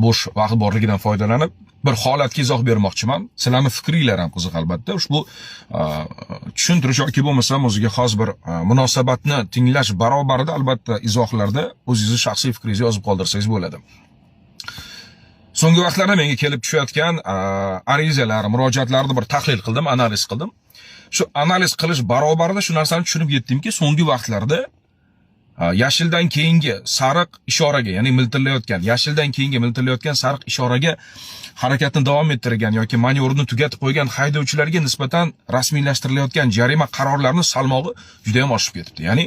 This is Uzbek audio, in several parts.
bo'sh vaqt borligidan foydalanib bir holatga izoh bermoqchiman. Sizlarning fikringlar ham qiziq albatta. Ushbu tushuntirish yoki bo'lmasam o'ziga xos bir munosabatni tinglash barobarida albatta izohlarda o'zingizning shaxsiy fikringizni yozib qoldirsangiz bo'ladi. So'nggi vaqtlarda menga kelib tushayotgan arizalar, murojaatlarni bir tahlil qildim, analiz qildim. Shu analiz qilish barobarida shu narsani tushunib yetdimki, so'nggi vaqtlarda yashildan keyingi sariq ishoraga, ya'ni yashildan keyingi miltillayotgan sariq ishoraga harakatni davom ettirgan yoki manyovrni tugatib qo'ygan haydovchilarga nisbatan rasmiylashtirilayotgan jarima qarorlarining salmog'i juda ham oshib ketibdi. Ya'ni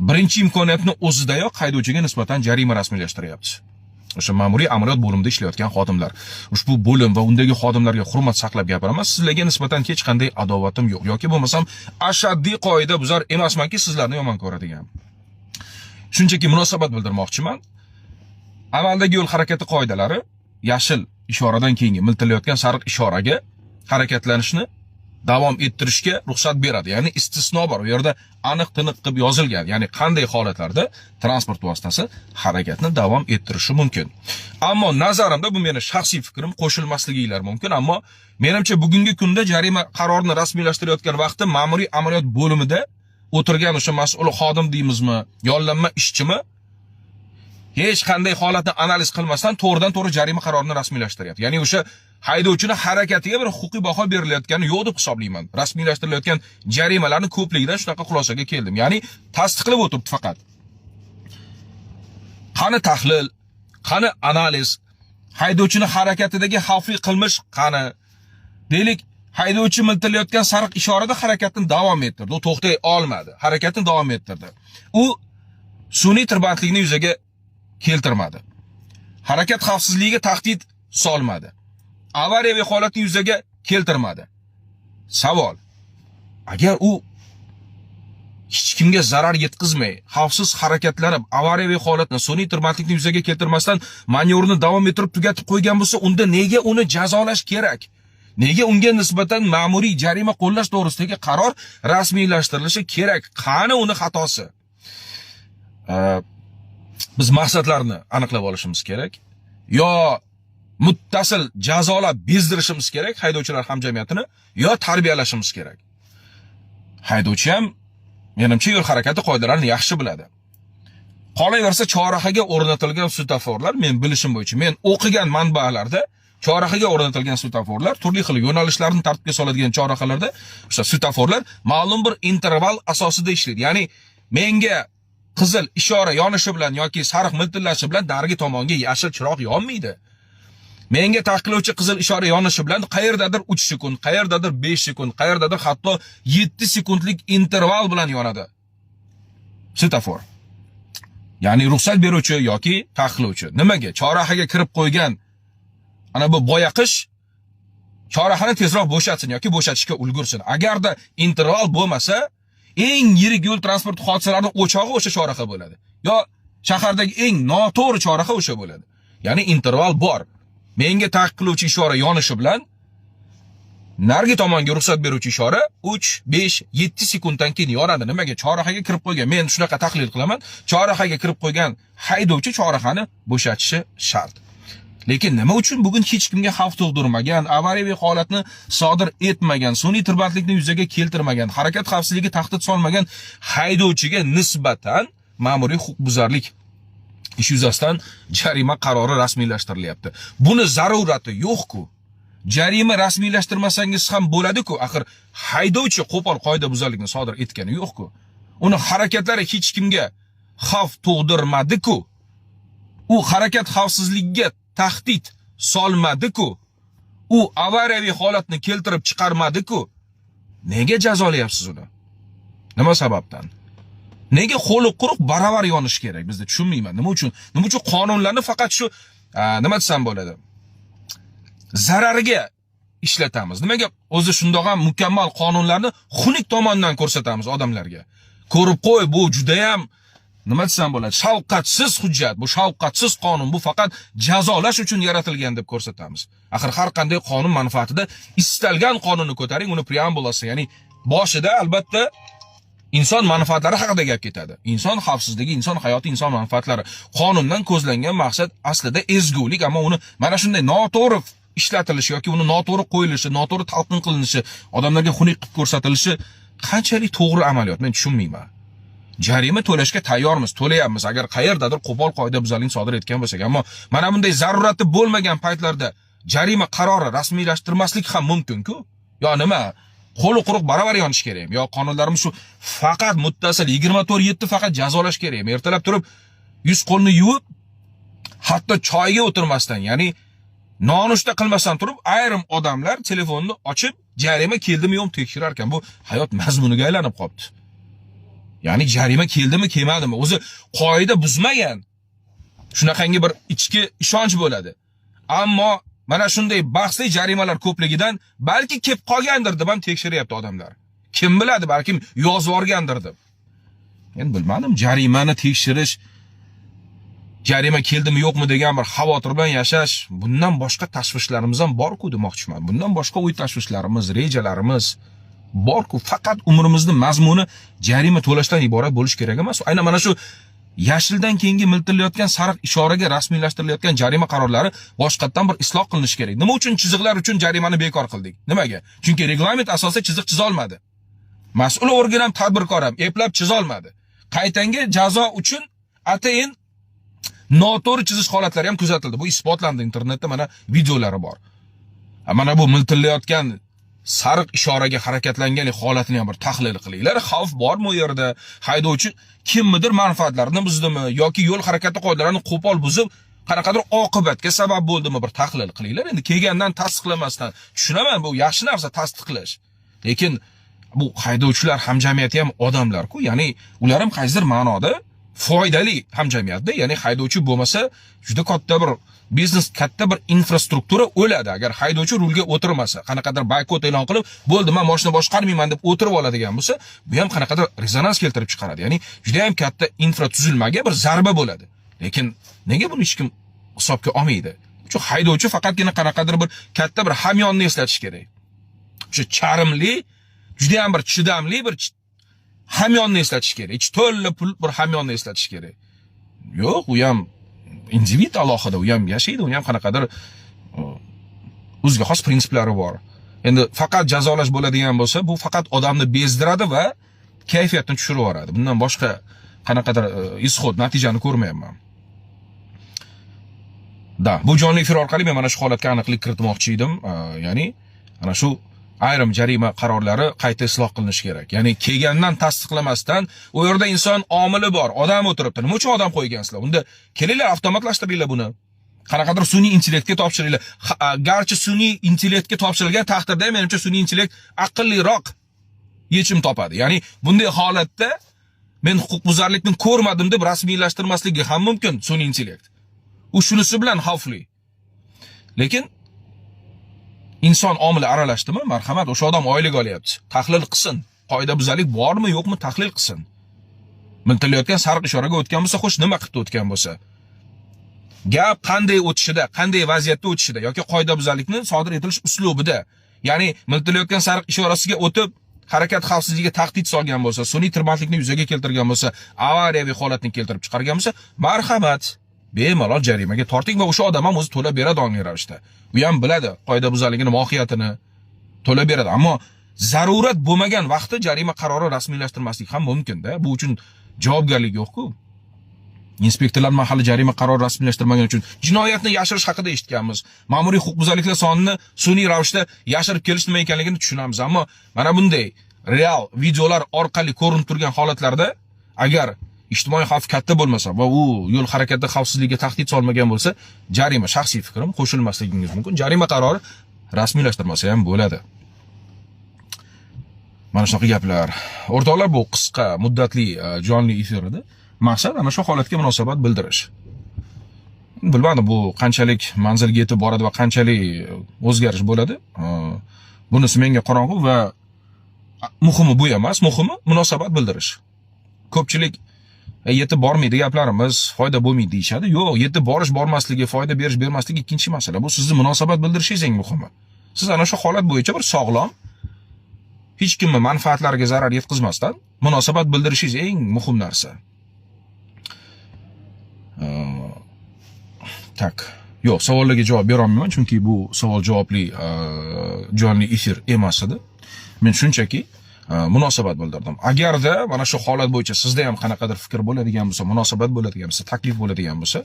birinchi imkoniyatni o'zidayoq haydovchiga nisbatan jarima rasmiylashtiryapti. O'sha ma'muriy amaliyot bo'limida ishlayotgan xodimlar. Ushbu bo'lim va undagi xodimlarga hurmat saqlab gapiraman. Sizlarga nisbatan hech qanday adovatim yo'q yoki bo'lmasam ashaddiy qoida buzar emasmanki, sizlarni yomon ko'radigan. Shunchaki munosabat bildirmoqchiman. Amaldagi yo'l harakati qoidalari yashil ishoradan keyingi miltillayotgan sariq ishoraga harakatlanishni davom ettirishga ruxsat beradi. Ya'ni istisno bor. Bu yerda aniq tiniq qilib yozilgan. Ya'ni qanday holatlarda transport vositasi harakatni davom ettirishi mumkin. Ammo nazarimda bu meni shaxsiy fikrim, qo'shilmasliginglar mumkin, ammo menimcha bugungi kunda jarima qarorini rasmiylashtirayotgan vaqtda ma'muriy amaliyot bo'limida o'tirgan o'sha mas'ul xodim deymizmi, yollanma ishchimi hech qanday holatni analiz qilmasdan to'g'ridan-to'g'ri jarima qarorini rasmiylashtiryapti. Ya'ni o'sha haydovchini harakatiga bir huquqiy baho berilayotgani yo'q deb hisoblayman. Rasmiylashtirilayotgan jarimalarning ko'pligidan shunaqa xulosaga keldim. Ya'ni tasdiqlab o'tiribdi faqat. Qani tahlil, qani analiz, haydovchini harakatidagi xavfli qilmish qani? Deylik, haydovchi miltillayotgan sariq ishorada harakatni davom ettirdi. U to'xtay olmadi. Harakatni davom ettirdi. U sun'iy tirbandlikni yuzaga keltirmadi. Harakat xavfsizligiga tahdid solmadi. Avariyaviy holatni yuzaga keltirmadi. Savol: agar u hech kimga zarar yetkazmay, xavfsiz harakatlanib, avariyaviy holatni, sun'iy tirbandlikni yuzaga keltirmasdan manyovrni davom ettirib tugatib qo'ygan bo'lsa, unda nega uni jazolash kerak? Nega unga nisbatan ma'muriy jarima qo'llash to'g'risidagi qaror rasmiylashtirilishi kerak? Qani uni xatosi? Biz maqsadlarni aniqlab olishimiz kerak. Yo muttasil jazolab bezdirishimiz kerak haydovchilar hamjamiyatini, yo tarbiyalashimiz kerak. Haydovchi ham menimcha yo'l harakati qoidalarini yaxshi biladi. Qolaversa chorrahaga o'rnatilgan svetoforlar, men bilishim bo'yicha, men o'qigan manbalarda chorrahaga o'rnatilgan svetoforlar, turli xil yo'nalishlarni tartibga soladigan chorrahalarda o'sha svetoforlar ma'lum bir interval asosida ishlaydi. Ya'ni menga qizil ishora yonishi bilan yoki sariq miltillashi bilan narigi tomonga yashil chiroq yonmaydi. Menga taqiqlovchi qizil ishora yonishi bilan qayerdadir 3 sekund, qayerdadir 5 sekund, qayerdadir hatto 7 sekundlik interval bilan yonadi svetofor. Ya'ni ruxsat beruvchi yoki taqiqlovchi nimaga? Chorrahaga kirib qo'ygan ana bu boyaqish chorrahani tezroq bo'shatsin yoki bo'shatishga ulgursin. Agarda interval bo'lmasa, eng yirik yo'l transport hodisalarining o'chog'i o'sha chorraha bo'ladi. Yo shahardagi eng noto'g'ri chorraha o'sha bo'ladi. Ya'ni interval bor. Menga taqiqlovchi ishora yonishi bilan narigi tomonga ruxsat beruvchi ishora 3, 5, 7 sekunddan keyin yonadi. Nimaga? Chorrahaga kirib qo'ygan. Men shunaqa tahlil qilaman. Chorrahaga kirib qo'ygan haydovchi chorrahani bo'shatishi shart. Lekin nima uchun bugun hech kimga xavf tug'dirmagan, avariyaviy holatni sodir etmagan, sun'iy tirbandlikni yuzaga keltirmagan, harakat xavfsizligiga tahdid solmagan haydovchiga nisbatan ma'muriy huquqbuzarlik ish yuzasidan jarima qarori rasmiylashtirilyapti? Buni zarurati yo'q-ku. Jarima rasmiylashtirmasangiz ham bo'ladi-ku. Axir haydovchi qo'pol qoidabuzarlikni sodir etgani yo'q-ku. Uni harakatlari hech kimga xavf tug'dirmadi-ku. U harakat xavfsizligiga tahdid solmadi-ku. U avariyaviy holatni keltirib chiqarmadi-ku. Nega jazolayapsiz uni? Nima sababdan? Nega qo'li quruq baravar yonish kerak? Bizda tushunmayman. Nima uchun qonunlarni faqat shu nima desam bo'ladi? Zarariga ishlatamiz. Nimaga o'zi shundoq ham mukammal qonunlarni xunuk tomondan ko'rsatamiz odamlarga? Ko'rib qo'y, bu juda ham nima desam bo'ladi? Shafqatsiz hujjat, bu shafqatsiz qonun, bu faqat jazolash uchun yaratilgan deb ko'rsatamiz. Axir har qanday qonun manfaatida istalgan qonunni ko'taring, uni preambulasi, ya'ni boshida albatta inson manfaatlari haqida gap ketadi. Inson xavfsizligi, inson hayoti, inson manfaatlari. Qonundan ko'zlangan maqsad aslida ezgulik, ammo uni mana shunday noto'g'ri ishlatilishi yoki uni noto'g'ri qo'yilishi, noto'g'ri talqin qilinishi, odamlarga xunuk qilib ko'rsatilishi qanchalik to'g'ri amaliyot men tushunmayman. Jarima to'lashga tayyormiz, to'layapmiz agar qayerdadir qo'pol qoidabuzarlik sodir etgan bo'lsak, ammo mana bunday zarurati bo'lmagan paytlarda jarima qarori rasmiylashtirmaslik ham mumkin-ku. Yo nima? Qo'li quruq baravar yonish kerakmi? Yo qonunlarimiz shu faqat muttasil 24/7 faqat jazolash kerakmi? Ertalab turib 100 qo'lni yuvib, hatto choyga o'tirmasdan, ya'ni nonushta qilmasdan turib, ayrim odamlar telefonni ochib, jarima keldimi yo'q tekshirar ekan. Bu hayot mazmuniga aylanib qolibdi. Ya'ni jarima keldimi, kelmadimi? O'zi qoida buzmagan. Shunaqangi bir ichki ishonch bo'ladi. Ammo mana shunday bahsli jarimalar ko'pligidan balki kelib qolgandir deb ham tekshiryapti odamlar. Kim biladi, balkim yozib yorgandir deb. Men bilmadim, jarimani tekshirish, jarima keldimi yo'qmi degan bir xavotir bilan yashash, bundan boshqa tashvishlarimiz ham bor-ku demoqchiman. Bundan boshqa o'y tashvishlarimiz, rejalarimiz bor-ku. Faqat umrimizni mazmuni jarima to'lashdan iborat bo'lish kerak emas. Aynan mana shu yashildan keyingi miltillayotgan sariq ishoraga rasmiylashtirilayotgan jarima qarorlari boshqatdan bir isloh qilinishi kerak. Nima uchun chiziqlar uchun jarimani bekor qildik? Nimaga? Chunki reglament asosida chiziq chiza olmadi. Mas'ul organ ham, tadbirkor ham eplab chiza olmadi. Qaytanga jazo uchun atayin noto'g'ri chizish holatlari ham kuzatildi. Bu isbotlandi, internetda mana videolari bor. Mana bu miltillayotgan sariq ishoraga harakatlangan holatni ham bir tahlil qilinglar. Xavf bormi u yerda? Haydovchi kimnidir manfaatlarini buzdimi yoki yo'l harakati qoidalarini qo'pol buzib, qanaqadir oqibatga sabab bo'ldimi bir tahlil qilinglar. Endi kelgandan tasdiqlamasdan, tushunaman, bu yaxshi narsa tasdiqlash. Lekin bu haydovchilar hamjamiyati ham odamlar-ku, ya'ni ular ham qaysidir ma'noda foydali hamjamiyatda, ya'ni haydovchi bo'lmasa juda katta bir biznes, katta bir infrastruktura o'ladi agar haydovchi rulga o'tirmasa, qanaqadir boykot e'lon qilib, bo'ldi men mashina boshqarmayman deb o'tirib oladigan bo'lsa, bu ham qanaqadir rezonans keltirib chiqaradi. Ya'ni juda ham katta infratuzilmaga bir zarba bo'ladi. Lekin nega buni hech kim hisobga olmaydi? Shu haydovchi faqatgina qanaqadir bir katta bir hamyonni eslatish kerak. Shu charimli, juda ham bir chidamli bir hamyonni eslatish kerak. Ichi to'la pul bir hamyonni eslatish kerak. Yo'q, u ham individ alohida, u ham yashaydi, u ham qanaqadir o'ziga xos prinsiplari bor. Endi faqat jazolash bo'ladigan bo'lsa, bu faqat odamni bezdiradi va kayfiyatni tushirib yuboradi. Bundan boshqa qanaqadir izhod, natijani ko'rmayapman. Bu jonli efir orqali men mana shu holatga aniqlik kiritmoqchi edim. Ya'ni ana shu ayrim jarima qarorlari qayta isloh qilinishi kerak. Ya'ni kelgandan tasdiqlamasdan, u yerda inson omili bor, odam o'tiribdi. Nima uchun odam qo'ygansizlar? Unda kelinglar avtomatlashtiringlar buni. Qanaqadir sun'iy intellektga topshiringlar. Garchi sun'iy intellektga topshirilgan taqdirda menimcha sun'iy intellekt aqlliroq yechim topadi. Ya'ni bunday holatda men huquqbuzarlikni ko'rmadim deb rasmiylashtirmasligi ham mumkin sun'iy intellekt. U shunisi bilan xavfli. Lekin inson omili aralashdimi? Marhamat, o'sha odam oylik olyapti. Tahlil qilsin. Qoidabuzarlik bormi, yo'qmi tahlil qilsin. Miltillayotgan sariq ishoraga o'tgan bo'lsa, xo'sh, nima qilib o'tgan bo'lsa? Gap qanday o'tishida, qanday vaziyatda o'tishida yoki qoidabuzarlikni sodir etilish uslubida. Ya'ni miltillayotgan sariq ishorasiga o'tib, harakat xavfsizligiga tahdid solgan bo'lsa, sun'iy tirbandlikni yuzaga keltirgan bo'lsa, avariyaviy holatni keltirib chiqargan bo'lsa, marhamat, bemalol jarimaga torting va o'sha odam ham o'zi to'lab beradi ongli ravishda. U ham biladi qoidabuzarligini, mohiyatini to'lab beradi. Ammo zarurat bo'lmagan vaqtda jarima qarori rasmiylashtirmaslik ham mumkin-da. Bu uchun javobgarlik yo'q-ku. Inspektorlar mahalliy jarima qarori rasmiylashtirmagan uchun jinoyatni yashirish haqida eshitganmiz. Ma'muriy huquqbuzarliklar sonini sun'iy ravishda yashirib kelish nima ekanligini tushunamiz. Ammo mana bunday real videolar orqali ko'rinib turgan holatlarda agar ijtimoiy xavf katta bo'lmasa va u yo'l harakati xavfsizligiga tahdid solmagan bo'lsa, jarima, shaxsiy fikrim, qo'shilmasligingiz mumkin. Jarima qarori rasmiylashtirmasa ham bo'ladi. Mana shunaqa gaplar. O'rtoqlar, bu qisqa muddatli jonli efir edi. Maqsad ana shu holatga munosabat bildirish. Bilmadim, bu qanchalik manzilga yetib boradi va qanchalik o'zgarish bo'ladi. Bunisi menga qorong'u va muhimi bu emas, muhimi munosabat bildirish. Ko'pchilik yetib bormaydi gaplarimiz, foyda bo'lmaydi deyishadi. Yo'q, yetib borish, bormasligi, foyda berish, bermasligi ikkinchi masala. Bu sizning munosabat bildirishingiz eng muhimi. Siz ana shu holat bo'yicha bir sog'lom hech kimning manfaatlariga zarar yetkazmasdan munosabat bildirishingiz eng muhim narsa. Tak. Yo'q, savollarga javob bera olmayman, chunki bu savol javobli jonli efir emas edi. Men shunchaki munosabat bildirdim. Agarda mana shu holat bo'yicha sizda ham qanaqadir fikr bo'ladigan bo'lsa, munosabat bo'ladigan bo'lsa, taklif bo'ladigan bo'lsa,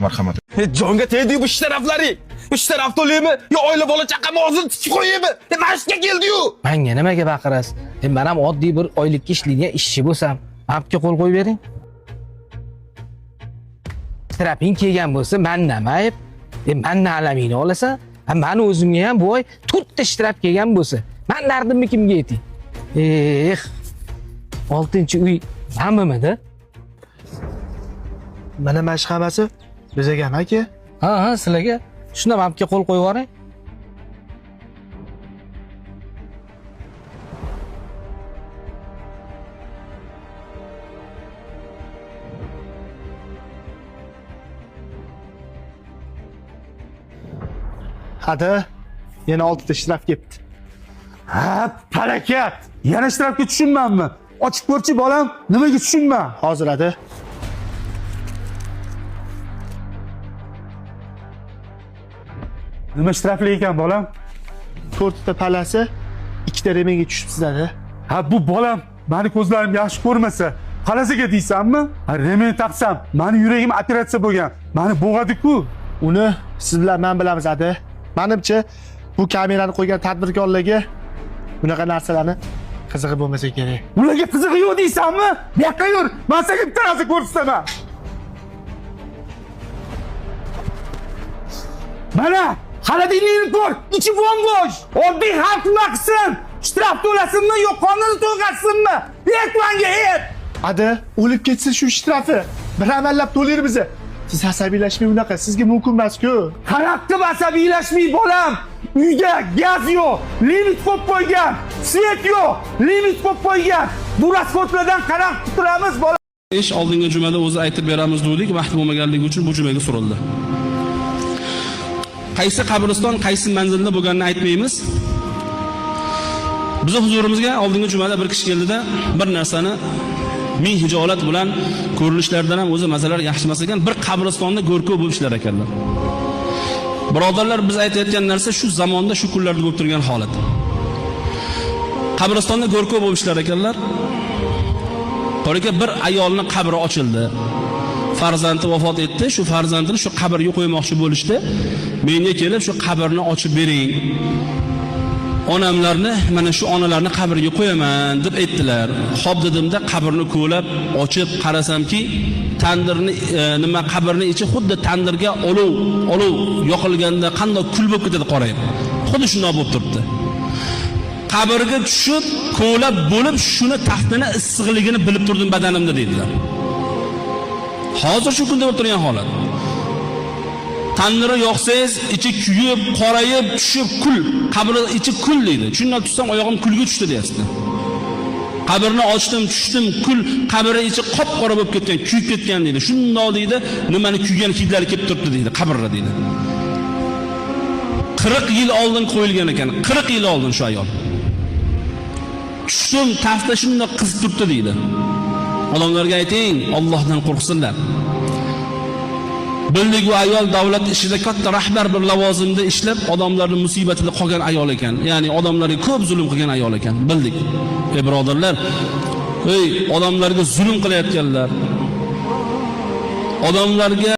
marhamat. Jonga tegdi bu ish taraflari. Ish taraf to'laymi? Yo oila bola chaqamni og'zini tichib qo'yaymi? Mashqqa keldi-yu. Menga nimaga baqirasiz? Men ham oddiy bir oylikka ishlaydigan ishchi bo'lsam, appga qo'l qo'yib bering. Teraping kelgan bo'lsa, mendan ayb. Mendan alamingni olasan. Meni o'zimga ham bu oy 4 ta ishtirab kelgan bo'lsa, men dardimni kimga aytay? 6-uy hamimada? Mana mashqamasi bizga aka. Ha, sizlarga. Shunda appga qo'l qo'yib yuboring. Hadi, yana 6 ta ishtirab ketdi. Ha, harakat. Yana ishtirokka tushunmanmi? Ochib ko'rchi bolam, nimaga tushunma? Hozir hadi. Nima ishtirokli ekan bolam? 4 ta palasi 2 ta remanga tushibsiz hadi. Ha, bu bolam meni ko'zlarim yaxshi ko'rmasa, qalasiga deysanmi? Ha, remen taqsam, meni yuragim operatsiya bo'lgan. Meni bo'g'adi-ku. Uni siz bilan men bilamiz hadi. Menimcha bu kamerani qo'ygan tadbirkorlarga bunaqa narsalarni qizig'i bo'lmasa kerak. Ularga qizig'i yo'q deysanmi? Bu yoqqa yur. Men senga bitta narsa ko'rsataman. Mana, xaladilnikni ko'r, ichi bo'm-bo'sh. Oddiy xalq nima qilsin? Ishtirok to'lasinmi, yo'q qonuni to'g'atsinmi? Ayt menga, ayt. Hadi, o'lib ketsin shu ishtirafi. Bir amallab to'layr bizni. Siz asabiylashmay unaqa, sizga mumkin emas-ku. Qanaqdir asabiylashmay bolam. Uyda gaz yo'q, limit qo'yib qo'ygan. Svet yo'q, limit qo'yib qo'ygan. Bu rasxodlardan qanaq turamiz bolam? Ish oldingi jumada o'zi aytib beramiz dedik, vaqt bo'lmaganligi uchun bu jumaga surildi. Qaysi qabriston, qaysi manzilda bo'lganini aytmaymiz. Bizning huzurimizga oldingi jumada bir kishi keldida bir narsani ming hijolat bilan ko'rinishlardan ham o'zi masalalar yaxshi emas ekan, bir qabristonda go'rkov bo'lib ishlar ekanlar. Birodarlar, biz aytayotgan narsa shu zamonda, shu kunlarda bo'lib turgan holat. Qabristonda go'rkov bo'lib ishlar ekanlar. Qorika bir ayolning qabri ochildi. Farzandi vafot etdi, shu farzandini shu qabrga qo'ymoqchi bo'lishdi. Menga kelib shu qabrni ochib bering. Onamlarni, mana shu onalarni qabriga qo'yaman deb aytdilar. Xo'p dedimda, qabrni ko'lab ochib qarasamki, tandirni nima qabrni ichi xuddi tandirga olov yoqilganda qanday kul bo'lib ketadi qorayib. Xuddi shunday bo'lib turibdi. Qabrga tushib, ko'lab bo'lib shuni taxtini issiqligini bilib turdim badanimda dedilar. Hozir shu kunda bo'lib turgan holat. Tandirni yoqsangiz, ichi kuyib, qorayib, tushib kul, qabri ichi kul deydi. Shundan tutsam oyog'im kulga tushdi deyapti. Qabrni ochdim, tushdim, kul, qabri ichi qop-qora bo'lib ketgan, kuyib ketgan deydi. Shundoq deydi, nimani kuygan hidlari kelib turibdi deydi, qabrda deydi. 40 yil oldin qo'yilgan ekan, 40 yil oldin shu ayol. Tushdim, tafta shundoq qizib turibdi deydi. Odamlarga ayting, Allohdan qo'rqsinlar. Bildik bu ayol davlat ishida katta rahbar bir lavozimda ishlab, odamlarning musibatida qolgan ayol ekan. Ya'ni odamlarga ko'p zulm qilgan ayol ekan. Bildik. Birodarlar, odamlarga zulm qilayotganlar. Odamlarga